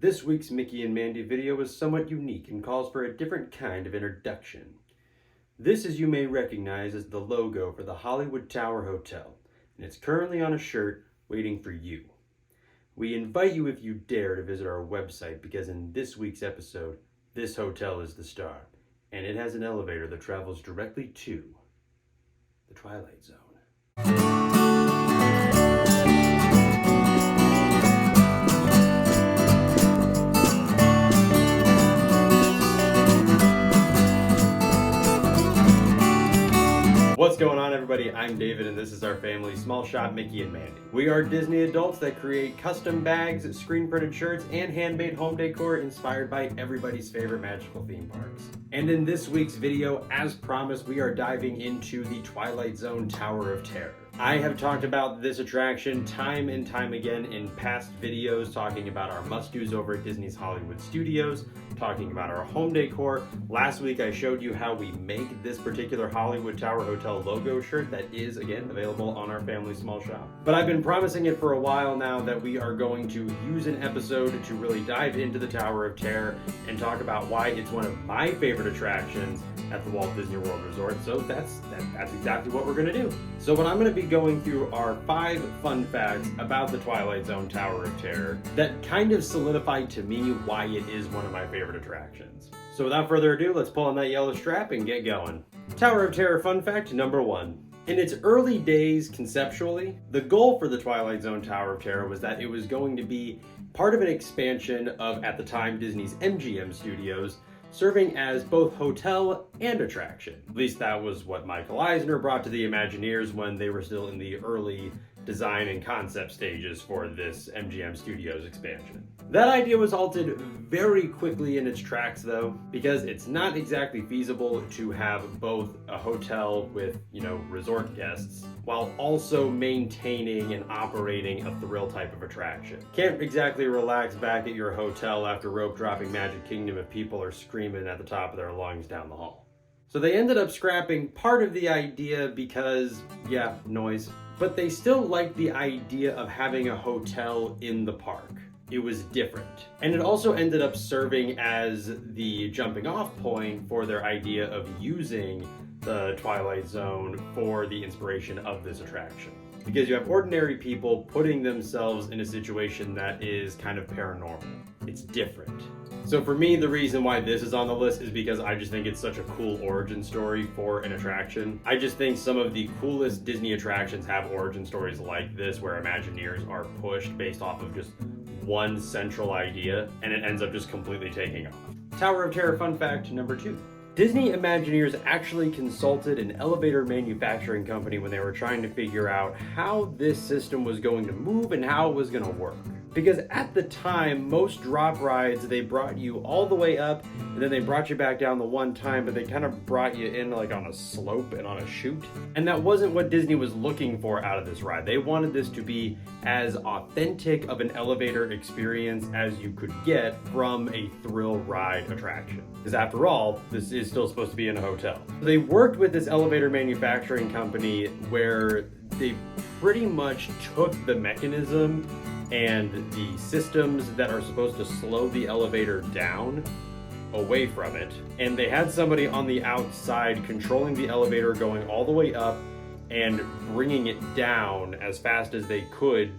This week's Mickey and Mandy video is somewhat unique and calls for a different kind of introduction. This, as you may recognize, is the logo for the Hollywood Tower Hotel, and it's currently on a shirt waiting for you. We invite you, if you dare, to visit our website because in this week's episode, this hotel is the star, and it has an elevator that travels directly to the Twilight Zone. What's going on, everybody? I'm David, and this is our family small shop, Mickey and Mandy. We are Disney adults that create custom bags, screen-printed shirts, and handmade home decor inspired by everybody's favorite magical theme parks. And in this week's video, as promised, we are diving into the Twilight Zone Tower of Terror. I have talked about this attraction time and time again in past videos, talking about our must-dos over at Disney's Hollywood Studios, talking about our home decor. Last week I showed you how we make this particular Hollywood Tower Hotel logo shirt that is, again, available on our family small shop. But I've been promising it for a while now that we are going to use an episode to really dive into the Tower of Terror and talk about why it's one of my favorite attractions at the Walt Disney World Resort. So that's exactly what we're going to do. So what I'm going to be going through are 5 fun facts about the Twilight Zone Tower of Terror that kind of solidified to me why it is one of my favorite attractions. So without further ado, let's pull on that yellow strap and get going. Tower of Terror fun fact number 1. In its early days, conceptually, the goal for the Twilight Zone Tower of Terror was that it was going to be part of an expansion of, at the time, Disney's MGM Studios, serving as both hotel and attraction. At least that was what Michael Eisner brought to the Imagineers when they were still in the early design and concept stages for this MGM Studios expansion. That idea was halted very quickly in its tracks, though, because it's not exactly feasible to have both a hotel with, resort guests while also maintaining and operating a thrill type of attraction. Can't exactly relax back at your hotel after rope dropping Magic Kingdom if people are screaming at the top of their lungs down the hall. So they ended up scrapping part of the idea because, noise. But they still liked the idea of having a hotel in the park. It was different. And it also ended up serving as the jumping off point for their idea of using the Twilight Zone for the inspiration of this attraction. Because you have ordinary people putting themselves in a situation that is kind of paranormal. It's different. So for me, the reason why this is on the list is because I just think it's such a cool origin story for an attraction. I just think some of the coolest Disney attractions have origin stories like this, where Imagineers are pushed based off of just one central idea, and it ends up just completely taking off. Tower of Terror fun fact number 2. Disney Imagineers actually consulted an elevator manufacturing company when they were trying to figure out how this system was going to move and how it was going to work. Because at the time, most drop rides, they brought you all the way up and then they brought you back down the one time, but they kind of brought you in like on a slope and on a chute. And that wasn't what Disney was looking for out of this ride. They wanted this to be as authentic of an elevator experience as you could get from a thrill ride attraction. Because after all, this is still supposed to be in a hotel. They worked with this elevator manufacturing company where they pretty much took the mechanism and the systems that are supposed to slow the elevator down away from it. And they had somebody on the outside controlling the elevator going all the way up and bringing it down as fast as they could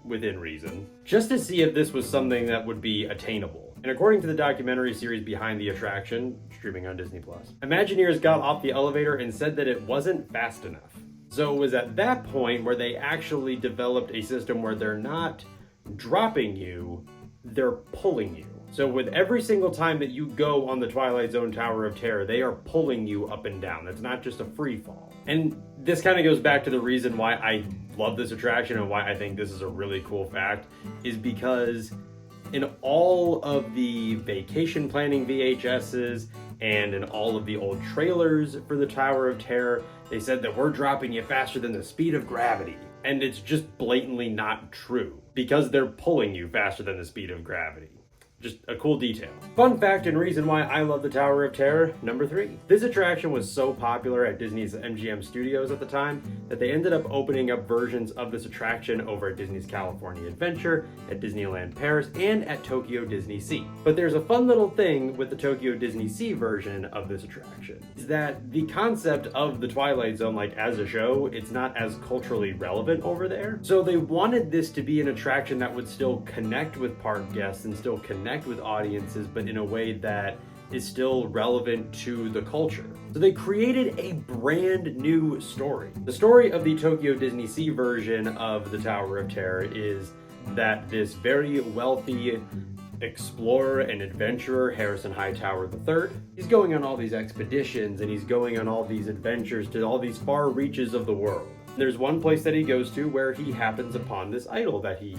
within reason, just to see if this was something that would be attainable. And according to the documentary series Behind the Attraction, streaming on Disney+, Imagineers got off the elevator and said that it wasn't fast enough. So it was at that point where they actually developed a system where they're not dropping you, they're pulling you. So with every single time that you go on the Twilight Zone Tower of Terror, they are pulling you up and down. It's not just a free fall. And this kind of goes back to the reason why I love this attraction and why I think this is a really cool fact, is because in all of the vacation planning VHSs and in all of the old trailers for the Tower of Terror, they said that we're dropping you faster than the speed of gravity. And it's just blatantly not true, because they're pulling you faster than the speed of gravity. just a cool detail. Fun fact and reason why I love the Tower of Terror, number 3. This attraction was so popular at Disney's MGM Studios at the time that they ended up opening up versions of this attraction over at Disney's California Adventure, at Disneyland Paris, and at Tokyo Disney Sea. But there's a fun little thing with the Tokyo Disney Sea version of this attraction, is that the concept of the Twilight Zone, like as a show, it's not as culturally relevant over there. So they wanted this to be an attraction that would still connect with park guests and still connect with audiences, but in a way that is still relevant to the culture. So they created a brand new story. The story of the Tokyo Disney Sea version of the Tower of Terror is that this very wealthy explorer and adventurer, Harrison Hightower III, he's going on all these expeditions and he's going on all these adventures to all these far reaches of the world. There's one place that he goes to where he happens upon this idol that he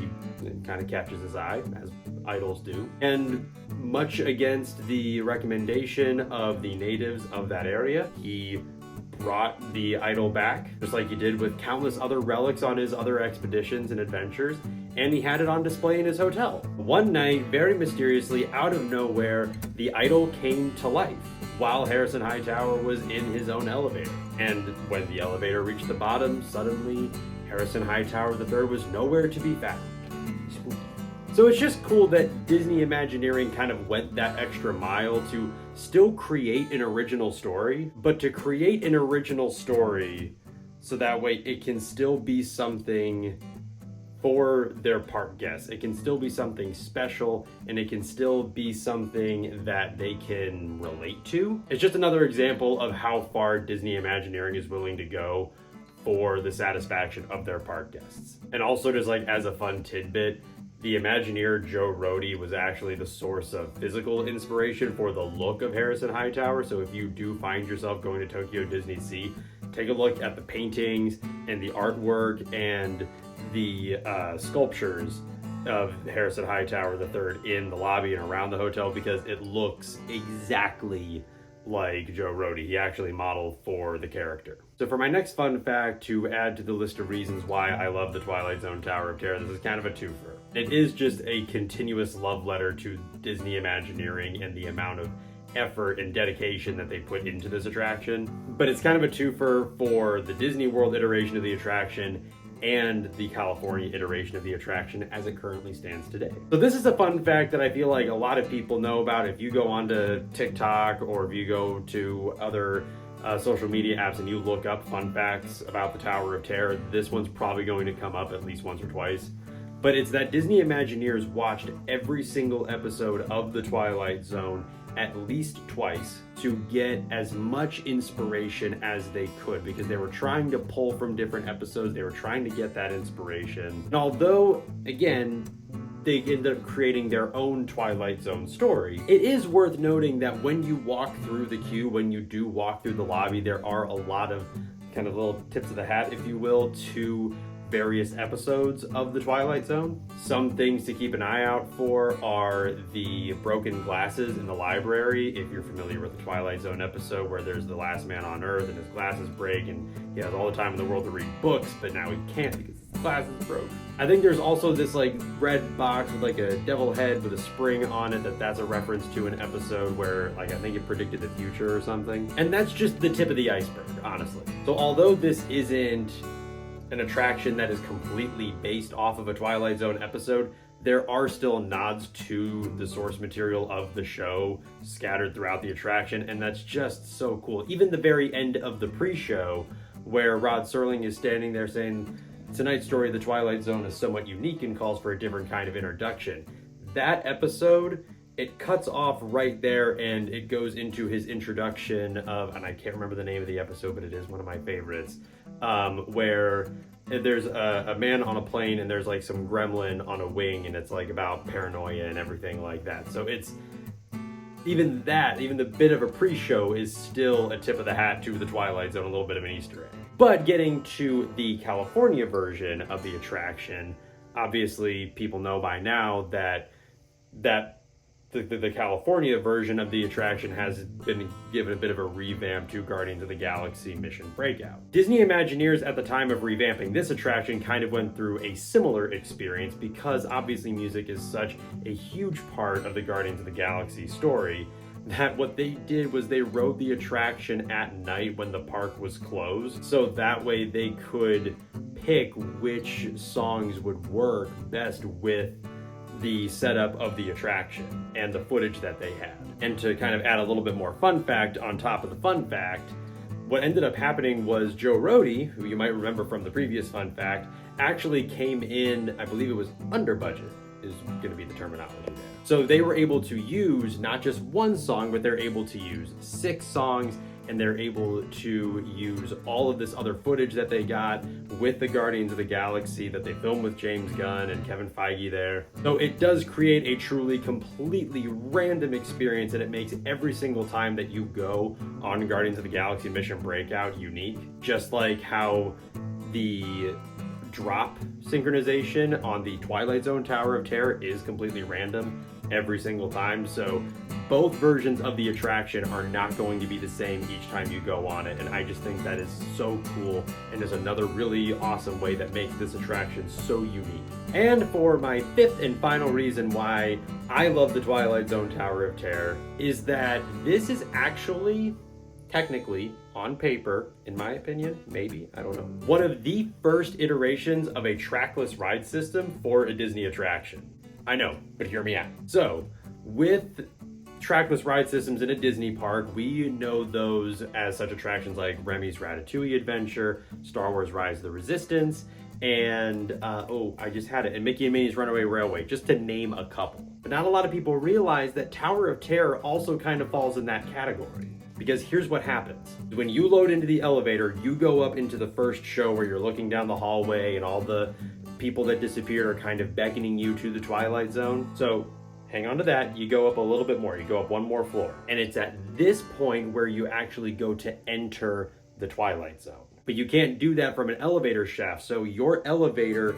kind of catches his eye, as idols do. And much against the recommendation of the natives of that area, he brought the idol back, just like he did with countless other relics on his other expeditions and adventures, and he had it on display in his hotel. One night, very mysteriously, out of nowhere, the idol came to life while Harrison Hightower was in his own elevator. And when the elevator reached the bottom, suddenly Harrison Hightower III was nowhere to be found. So it's just cool that Disney Imagineering kind of went that extra mile to still create an original story, but to create an original story so that way it can still be something for their park guests. It can still be something special, and it can still be something that they can relate to. It's just another example of how far Disney Imagineering is willing to go for the satisfaction of their park guests. And also, just like as a fun tidbit, the Imagineer Joe Rohde was actually the source of physical inspiration for the look of Harrison Hightower. So if you do find yourself going to Tokyo Disney Sea, take a look at the paintings and the artwork and the sculptures of Harrison Hightower III in the lobby and around the hotel, because it looks exactly like Joe Rohde. He actually modeled for the character. So for my next fun fact to add to the list of reasons why I love the Twilight Zone Tower of Terror, this is kind of a twofer. It is just a continuous love letter to Disney Imagineering and the amount of effort and dedication that they put into this attraction. But it's kind of a twofer for the Disney World iteration of the attraction and the California iteration of the attraction as it currently stands today. So this is a fun fact that I feel like a lot of people know about. If you go onto TikTok or if you go to other social media apps and you look up fun facts about the Tower of Terror, this one's probably going to come up at least once or twice. But it's that Disney Imagineers watched every single episode of The Twilight Zone at least twice to get as much inspiration as they could, because they were trying to pull from different episodes. They were trying to get that inspiration. And although, again, they ended up creating their own Twilight Zone story, it is worth noting that when you walk through the queue, when you do walk through the lobby, there are a lot of kind of little tips of the hat, if you will, to various episodes of the Twilight Zone. Some things to keep an eye out for are the broken glasses in the library. If you're familiar with the Twilight Zone episode where there's the last man on Earth and his glasses break and he has all the time in the world to read books, but now he can't because his glasses broke. I think there's also this like red box with like a devil head with a spring on it that's a reference to an episode where like I think it predicted the future or something. And that's just the tip of the iceberg, honestly. So although this isn't an attraction that is completely based off of a Twilight Zone episode, there are still nods to the source material of the show scattered throughout the attraction, and that's just so cool. Even the very end of the pre-show, where Rod Serling is standing there saying, "Tonight's story of the Twilight Zone is somewhat unique and calls for a different kind of introduction." That episode, it cuts off right there and it goes into his introduction of, and I can't remember the name of the episode, but it is one of my favorites, where there's a man on a plane and there's like some gremlin on a wing and it's like about paranoia and everything like that. So it's even the bit of a pre-show is still a tip of the hat to the Twilight Zone, a little bit of an Easter egg. But getting to the California version of the attraction, obviously people know by now that the California version of the attraction has been given a bit of a revamp to Guardians of the Galaxy Mission Breakout. Disney Imagineers at the time of revamping this attraction kind of went through a similar experience because obviously music is such a huge part of the Guardians of the Galaxy story that what they did was they rode the attraction at night when the park was closed, so that way they could pick which songs would work best with the setup of the attraction and the footage that they had. And to kind of add a little bit more fun fact on top of the fun fact, what ended up happening was Joe Rohde, who you might remember from the previous fun fact, actually came in, I believe it was under budget, is going to be the terminology there. So they were able to use not just one song, but they're able to use 6 songs, and they're able to use all of this other footage that they got with the Guardians of the Galaxy that they filmed with James Gunn and Kevin Feige there. So it does create a truly completely random experience, and it makes every single time that you go on Guardians of the Galaxy Mission Breakout unique. Just like how the drop synchronization on the Twilight Zone Tower of Terror is completely random every single time. So both versions of the attraction are not going to be the same each time you go on it, and I just think that is so cool and is another really awesome way that makes this attraction so unique. And for my 5th and final reason why I love the Twilight Zone Tower of Terror is that this is actually technically, on paper, in my opinion, maybe, I don't know, one of the first iterations of a trackless ride system for a Disney attraction. I know, but hear me out. So, with trackless ride systems in a Disney park, we know those as such attractions like Remy's Ratatouille Adventure, Star Wars Rise of the Resistance, and, I just had it, and Mickey and Minnie's Runaway Railway, just to name a couple. But not a lot of people realize that Tower of Terror also kind of falls in that category. Because here's what happens. When you load into the elevator, you go up into the first show where you're looking down the hallway and all the people that disappeared are kind of beckoning you to the Twilight Zone. So hang on to that, you go up a little bit more, you go up one more floor. And it's at this point where you actually go to enter the Twilight Zone. But you can't do that from an elevator shaft, so your elevator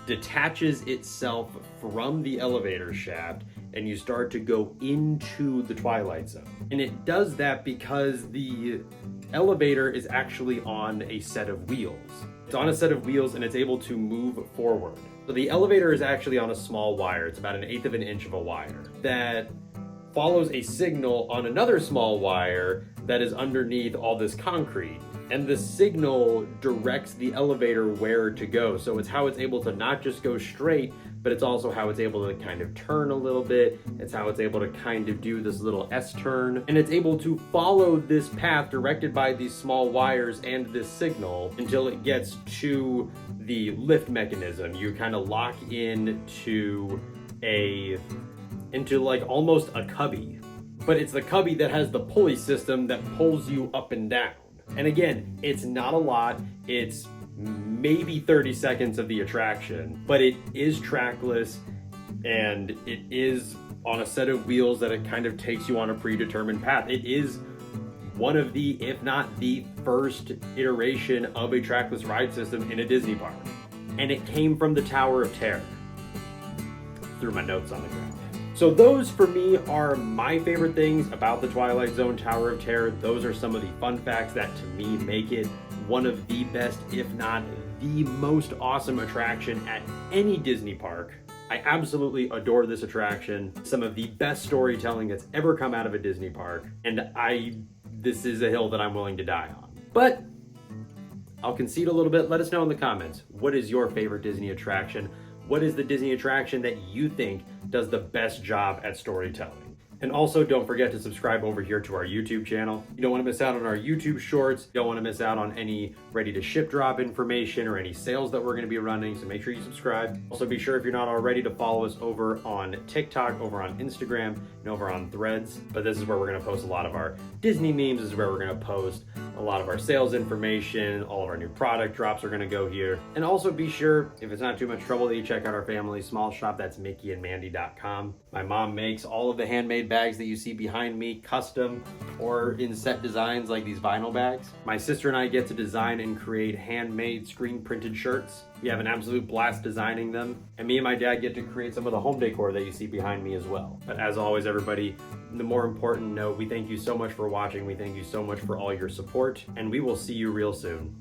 detaches itself from the elevator shaft and you start to go into the Twilight Zone. And it does that because the elevator is actually on a set of wheels. It's on a set of wheels and it's able to move forward. So the elevator is actually on a small wire. It's about 1/8 of an inch of a wire that follows a signal on another small wire that is underneath all this concrete. And the signal directs the elevator where to go. So it's how it's able to not just go straight, but it's also how it's able to kind of turn a little bit. It's how it's able to kind of do this little S-turn. And it's able to follow this path directed by these small wires and this signal until it gets to the lift mechanism. You kind of lock into like almost a cubby. But it's the cubby that has the pulley system that pulls you up and down. And again, it's not a lot. It's maybe 30 seconds of the attraction, but it is trackless and it is on a set of wheels that it kind of takes you on a predetermined path. It is one of the, if not the first iteration of a trackless ride system in a Disney park. And it came from the Tower of Terror. Threw my notes on the ground. So those for me are my favorite things about the Twilight Zone Tower of Terror. Those are some of the fun facts that to me make it one of the best, if not the most awesome attraction at any Disney park. I absolutely adore this attraction. Some of the best storytelling that's ever come out of a Disney park. And this is a hill that I'm willing to die on. But I'll concede a little bit. Let us know in the comments. What is your favorite Disney attraction? What is the Disney attraction that you think does the best job at storytelling? And also don't forget to subscribe over here to our YouTube channel. You don't want to miss out on our YouTube shorts. You don't want to miss out on any ready to ship drop information or any sales that we're going to be running. So make sure you subscribe. Also be sure if you're not already to follow us over on TikTok, over on Instagram, and over on Threads. But this is where we're going to post a lot of our Disney memes. This is where we're going to post a lot of our sales information. All of our new product drops are going to go here. And also be sure, if it's not too much trouble, that you check out our family small shop. That's mickeyandmandy.com. My mom makes all of the handmade bags that you see behind me, custom or in set designs like these vinyl bags. My sister and I get to design and create handmade screen printed shirts. We have an absolute blast designing them, and me and my dad get to create some of the home decor that you see behind me as well. But as always, everybody, the more important note, we thank you so much for watching. We thank you so much for all your support, and we will see you real soon.